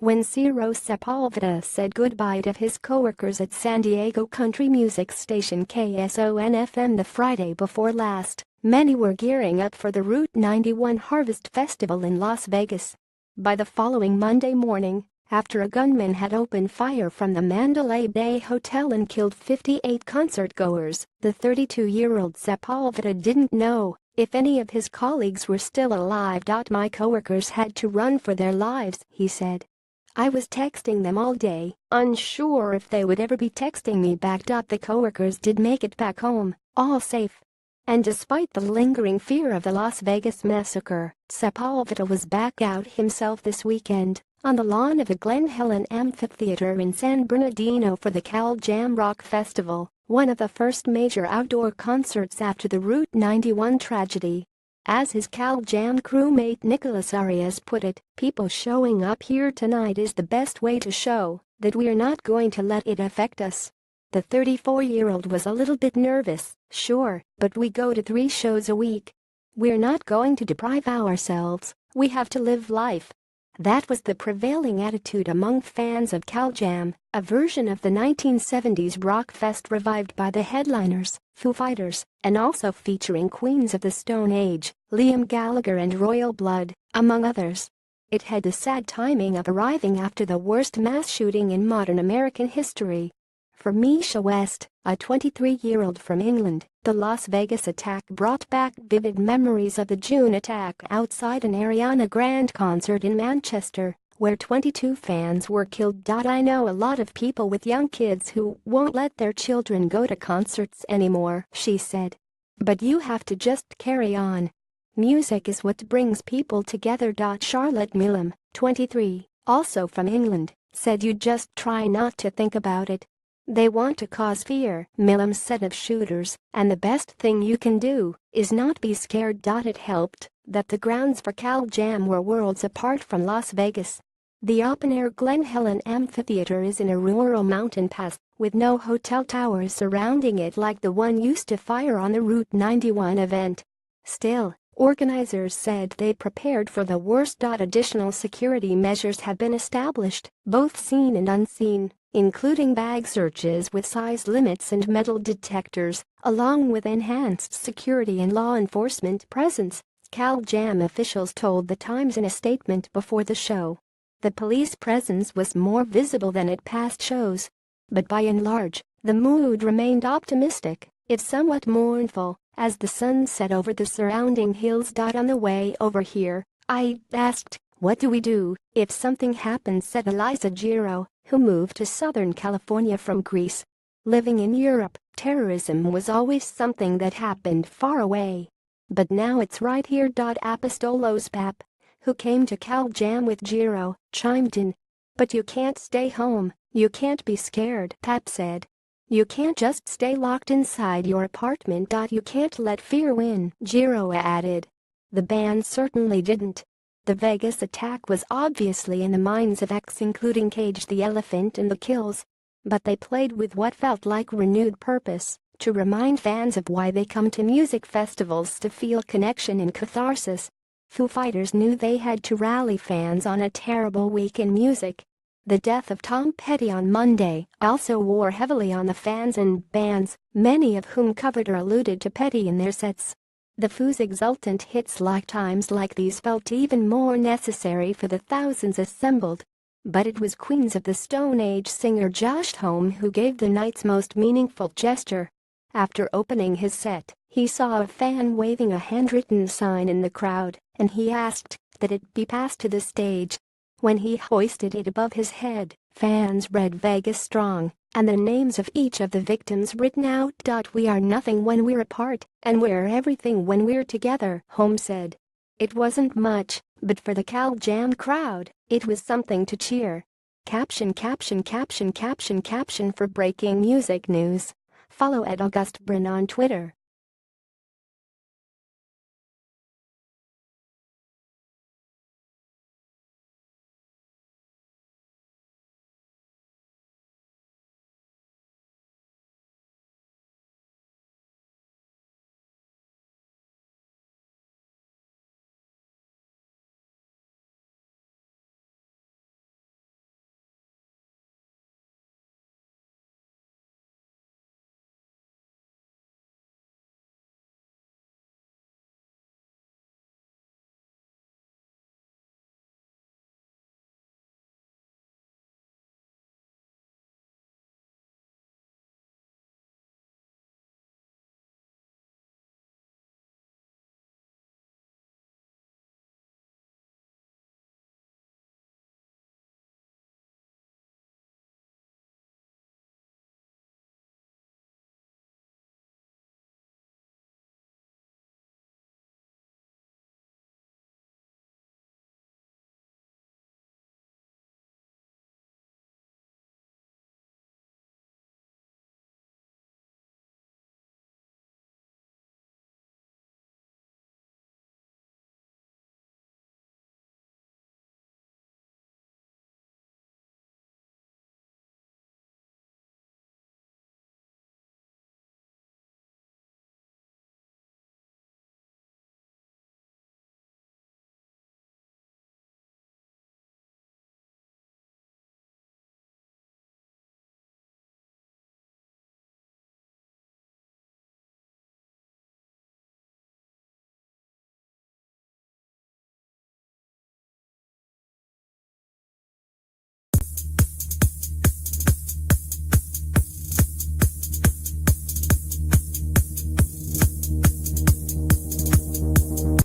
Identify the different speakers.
Speaker 1: when Ciro Sepulveda said goodbye to his co-workers at San Diego country music station KSON-FM the Friday before last. Many were gearing up for the Route 91 Harvest Festival in Las Vegas. By the following Monday morning, after a gunman had opened fire from the Mandalay Bay Hotel and killed 58 concert-goers, the 32-year-old Sepulveda didn't know if any of his colleagues were still alive. "My coworkers had to run for their lives," he said. "I was texting them all day, unsure if they would ever be texting me back. The coworkers did make it back home, all safe." And despite the lingering fear of the Las Vegas massacre, Sepulveda was back out himself this weekend on the lawn of the Glen Helen Amphitheater in San Bernardino for the Cal Jam Rock Festival, one of the first major outdoor concerts after the Route 91 tragedy. As his Cal Jam crewmate Nicholas Arias put it, "People showing up here tonight is the best way to show that we're not going to let it affect us." The 34-year-old was a little bit nervous, "Sure, but we go to 3 shows a week. We're not going to deprive ourselves, we have to live life." That was the prevailing attitude among fans of Cal Jam, a version of the 1970s rock fest revived by the headliners, Foo Fighters, and also featuring Queens of the Stone Age, Liam Gallagher and Royal Blood, among others. It had the sad timing of arriving after the worst mass shooting in modern American history. For Misha West, a 23-year-old from England, the Las Vegas attack brought back vivid memories of the June attack outside an Ariana Grande concert in Manchester, where 22 fans were killed. "I know a lot of people with young kids who won't let their children go to concerts anymore," she said. "But you have to just carry on. Music is what brings people together." Charlotte Milam, 23, also from England, said you just try not to think about it. "They want to cause fear," Milam said of shooters, "and the best thing you can do is not be scared." It helped that the grounds for Cal Jam were worlds apart from Las Vegas. The open-air Glen Helen Amphitheater is in a rural mountain pass with no hotel towers surrounding it like the one used to fire on the Route 91 event. Still, organizers said they prepared for the worst. Additional security measures have been established, both seen and unseen, including bag searches with size limits and metal detectors, along with enhanced security and law enforcement presence, Cal Jam officials told The Times in a statement before the show. The police presence was more visible than at past shows. But by and large, the mood remained optimistic, if somewhat mournful, as the sun set over the surrounding hills. "On the way over here, I asked, what do we do if something happens?" said Eliza Giro, who moved to Southern California from Greece. Living in Europe, terrorism was always something that happened far away. But now it's right here. Apostolos Pap, who came to Cal Jam with Giro, chimed in. "But you can't stay home, you can't be scared," Pap said. "You can't just stay locked inside your apartment. You can't let fear win," Giro added. The band certainly didn't. The Vegas attack was obviously in the minds of X, including Cage the Elephant and The Kills. But they played with what felt like renewed purpose, to remind fans of why they come to music festivals, to feel connection and catharsis. Foo Fighters knew they had to rally fans on a terrible week in music. The death of Tom Petty on Monday also wore heavily on the fans and bands, many of whom covered or alluded to Petty in their sets. The Foo's exultant hits like times like these felt even more necessary for the thousands assembled. But it was Queens of the Stone Age singer Josh Homme who gave the night's most meaningful gesture. After opening his set, he saw a fan waving a handwritten sign in the crowd, and he asked that it be passed to the stage. When he hoisted it above his head, fans read "Vegas Strong" and the names of each of the victims written out. "We are nothing when we're apart, and we're everything when we're together," Homme said. It wasn't much, but for the Cal Jam crowd, it was something to cheer. Caption for breaking music news. Follow @AugustBrin on Twitter.